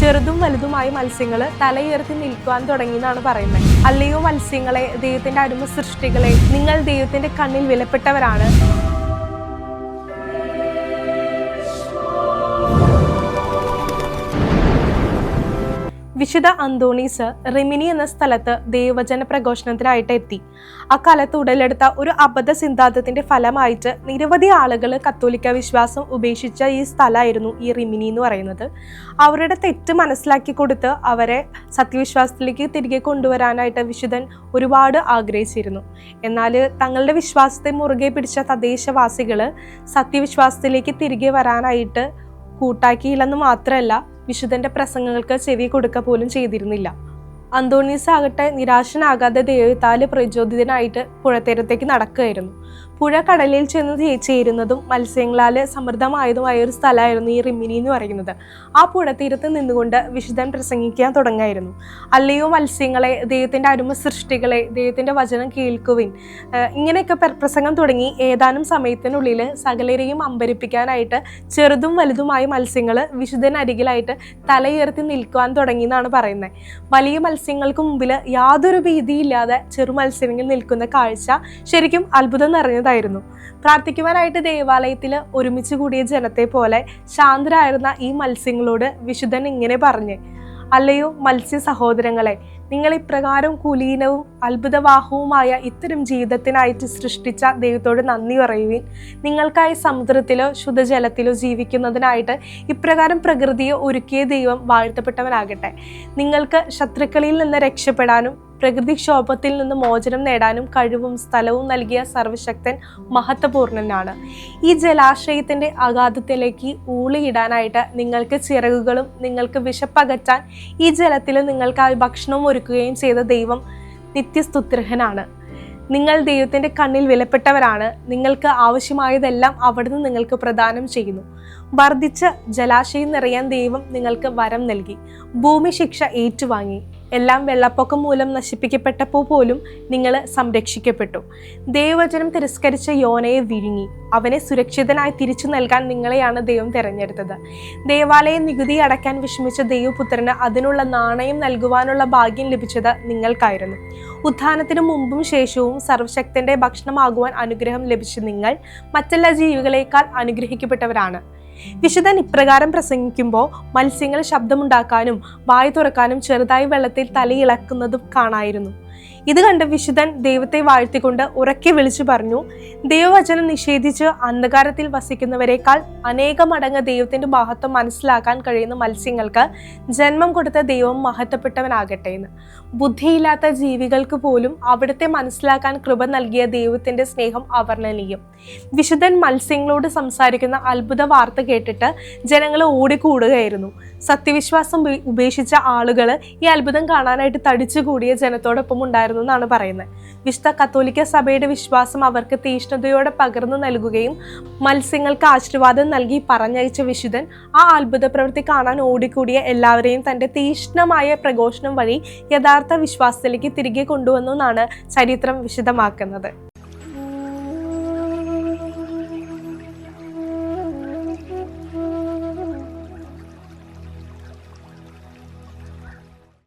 ചെറുതും വലുതുമായ മത്സ്യങ്ങൾ തലയുയർത്തി നിൽക്കുവാൻ തുടങ്ങി എന്നാണ് പറയുന്നത്. അല്ലയോ മത്സ്യങ്ങളെ, ദൈവത്തിന്റെ അരുമ സൃഷ്ടികളെ, നിങ്ങൾ ദൈവത്തിന്റെ കണ്ണിൽ വിലപ്പെട്ടവരാണ്. വിശുദ്ധ അന്തോണീസ് റിമിനി എന്ന സ്ഥലത്ത് ദൈവവചന പ്രഘോഷണത്തിനായിട്ട് എത്തി. അക്കാലത്ത് ഉടലെടുത്ത ഒരു അബദ്ധ സിദ്ധാന്തത്തിന്റെ ഫലമായിട്ട് നിരവധി ആളുകൾ കത്തോലിക്ക വിശ്വാസം ഉപേക്ഷിച്ച ഈ സ്ഥലമായിരുന്നു ഈ റിമിനി എന്ന് പറയുന്നത്. അവരുടെ തെറ്റ് മനസ്സിലാക്കി കൊടുത്ത് അവരെ സത്യവിശ്വാസത്തിലേക്ക് തിരികെ കൊണ്ടുവരാനായിട്ട് വിശുദ്ധൻ ഒരുപാട് ആഗ്രഹിച്ചിരുന്നു. എന്നാൽ തങ്ങളുടെ വിശ്വാസത്തെ മുറുകെ പിടിച്ച തദ്ദേശവാസികൾ സത്യവിശ്വാസത്തിലേക്ക് തിരികെ വരാനായിട്ട് കൂട്ടാക്കിയില്ലെന്ന് മാത്രമല്ല, വിശുദ്ധന്റെ പ്രസംഗങ്ങൾക്ക് ചെവി കൊടുക്കുക പോലും ചെയ്തിരുന്നില്ല. അന്തോണീസ് ആകട്ടെ നിരാശനാകാതെ ദൈവത്താല് പ്രചോദിതനായിട്ട് പുഴത്തീരത്തേക്ക് നടക്കുകയായിരുന്നു. പുഴ കടലിൽ ചെന്ന് ചേരുന്നതും മത്സ്യങ്ങളാൽ സമൃദ്ധമായതുമായ ഒരു സ്ഥലമായിരുന്നു ഈ റിമിനി എന്ന് പറയുന്നത്. ആ പുഴത്തീരത്ത് നിന്നുകൊണ്ട് വിശുദ്ധൻ പ്രസംഗിക്കാൻ തുടങ്ങായിരുന്നു. അല്ലയോ മത്സ്യങ്ങളെ, ദൈവത്തിന്റെ അരുമ സൃഷ്ടികളെ, ദൈവത്തിന്റെ വചനം കേൾക്കുവിൻ. ഇങ്ങനെയൊക്കെ പ്രസംഗം തുടങ്ങി ഏതാനും സമയത്തിനുള്ളിൽ സകലരെയും അമ്പരിപ്പിക്കാനായിട്ട് ചെറുതും വലുതുമായ മത്സ്യങ്ങൾ വിശുദ്ധൻ അരികിലായിട്ട് തലയുയർത്തി നിൽക്കുവാൻ തുടങ്ങി എന്നാണ് പറയുന്നത്. വലിയ മത്സ്യങ്ങൾക്ക് മുമ്പിൽ യാതൊരു ഭീതിയില്ലാതെ ചെറു മത്സ്യങ്ങൾ നിൽക്കുന്ന കാഴ്ച ശരിക്കും അത്ഭുതം നിറഞ്ഞതായിരുന്നു. പ്രാർത്ഥിക്കുവാനായിട്ട് ദേവാലയത്തിൽ ഒരുമിച്ച് കൂടിയ ജനത്തെ പോലെ ശാന്തരായിരുന്ന ഈ മത്സ്യങ്ങളോട് വിശുദ്ധൻ ഇങ്ങനെ പറഞ്ഞേ: അല്ലയോ മത്സ്യ സഹോദരങ്ങളെ, നിങ്ങൾ ഇപ്രകാരം കുലീനവും അത്ഭുതവാഹവുമായ ഇത്തരം ജീവിതത്തിനായിട്ട് സൃഷ്ടിച്ച ദൈവത്തോട് നന്ദി പറയുവിൻ. നിങ്ങൾക്കായി സമുദ്രത്തിലോ ശുദ്ധജലത്തിലോ ജീവിക്കുന്നതിനായിട്ട് ഇപ്രകാരം പ്രകൃതിയെ ഒരുക്കിയ ദൈവം വാഴ്ത്തപ്പെട്ടവനാകട്ടെ. നിങ്ങൾക്ക് ശത്രുക്കളിൽ നിന്ന് രക്ഷപ്പെടാനും പ്രകൃതിക്ഷോഭത്തിൽ നിന്ന് മോചനം നേടാനും കഴിവും സ്ഥലവും നൽകിയ സർവശക്തൻ മഹത്വപൂർണനാണ്. ഈ ജലാശയത്തിന്റെ അഗാധത്തിലേക്ക് ഊളിയിടാനായിട്ട് നിങ്ങൾക്ക് ചിറകുകളും നിങ്ങൾക്ക് വിശപ്പകറ്റാൻ ഈ ജലത്തിൽ നിങ്ങൾക്കായി ഭക്ഷണവും ഒരുക്കുകയും ചെയ്ത ദൈവം നിത്യസ്തുത്യർഹനാണ്. നിങ്ങൾ ദൈവത്തിന്റെ കണ്ണിൽ വിലപ്പെട്ടവരാണ്. നിങ്ങൾക്ക് ആവശ്യമായതെല്ലാം അവിടുന്ന് നിങ്ങൾക്ക് പ്രദാനം ചെയ്യുന്നു. വർദ്ധിച്ച ജലാശയം നിറയാൻ ദൈവം നിങ്ങൾക്ക് വരം നൽകി. ഭൂമി ശിക്ഷ ഏറ്റുവാങ്ങി. എല്ലാം വെള്ളപ്പൊക്കം മൂലം നശിപ്പിക്കപ്പെട്ടപ്പോൾ പോലും നിങ്ങൾ സംരക്ഷിക്കപ്പെട്ടു. ദൈവവചനം തിരസ്കരിച്ച യോനയെ വിഴുങ്ങി. അവനെ സുരക്ഷിതനായി തിരിച്ചു നൽകാൻ നിങ്ങളെയാണ് ദൈവം തിരഞ്ഞെടുത്തത്. ദേവാലയ നികുതി അടയ്ക്കാൻ വിഷമിച്ച ദൈവപുത്രന് അതിനുള്ള നാണയം നൽകുവാനുള്ള ഭാഗ്യം ലഭിച്ചത് നിങ്ങൾക്കായിരുന്നു. ഉത്ഥാനത്തിന് മുമ്പും ശേഷവും സർവശക്തന്റെ ഭക്ഷണമാകുവാൻ അനുഗ്രഹം ലഭിച്ച നിങ്ങൾ മറ്റെല്ലാ ജീവികളെക്കാൾ അനുഗ്രഹിക്കപ്പെട്ടവരാണ്. വിശുദ്ധൻ ഇപ്രകാരം പ്രസംഗിക്കുമ്പോൾ മത്സ്യങ്ങൾ ശബ്ദമുണ്ടാക്കാനും വായ് തുറക്കാനും ചെറുതായി വെള്ളത്തിൽ തലയിളക്കുന്നതും കാണായിരുന്നു. ഇത് കണ്ട് വിശുദ്ധൻ ദൈവത്തെ വാഴ്ത്തിക്കൊണ്ട് ഉറക്കെ വിളിച്ചു പറഞ്ഞു: ദൈവവചനം നിഷേധിച്ച് അന്ധകാരത്തിൽ വസിക്കുന്നവരെക്കാൾ അനേകം മടങ്ങ് ദൈവത്തിന്റെ മഹത്വം മനസ്സിലാക്കാൻ കഴിയുന്ന മത്സ്യങ്ങൾക്ക് ജന്മം കൊടുത്ത ദൈവം മഹത്വപ്പെട്ടവനാകട്ടെ എന്ന്. ബുദ്ധിയില്ലാത്ത ജീവികൾക്ക് പോലും അവിടുത്തെ മനസ്സിലാക്കാൻ കൃപ നൽകിയ ദൈവത്തിന്റെ സ്നേഹം അവർണ്ണനീയം. വിശുദ്ധൻ മത്സ്യങ്ങളോട് സംസാരിക്കുന്ന അത്ഭുത വാർത്ത കേട്ടിട്ട് ജനങ്ങൾ ഓടിക്കൂടുകയായിരുന്നു. സത്യവിശ്വാസം ഉപേക്ഷിച്ച ആളുകൾ ഈ അത്ഭുതം കാണാനായിട്ട് തടിച്ചുകൂടിയ ജനത്തോടൊപ്പം ഉണ്ടായിരുന്നു എന്നാണ് പറയുന്നത്. വിശുദ്ധ കത്തോലിക്ക സഭയുടെ വിശ്വാസം അവർക്ക് തീഷ്ണതയോടെ പകർന്നു നൽകുകയും മത്സ്യങ്ങൾക്ക് ആശീർവാദം നൽകി പറഞ്ഞയച്ച വിശുദ്ധൻ ആ അത്ഭുത പ്രവൃത്തി കാണാൻ ഓടിക്കൂടിയ എല്ലാവരെയും തന്റെ തീഷ്ണമായ പ്രഘോഷണം വഴി യഥാർത്ഥ വിശ്വാസത്തിലേക്ക് തിരികെ കൊണ്ടുവന്നു എന്നാണ് ചരിത്രം വിശദമാക്കുന്നത്.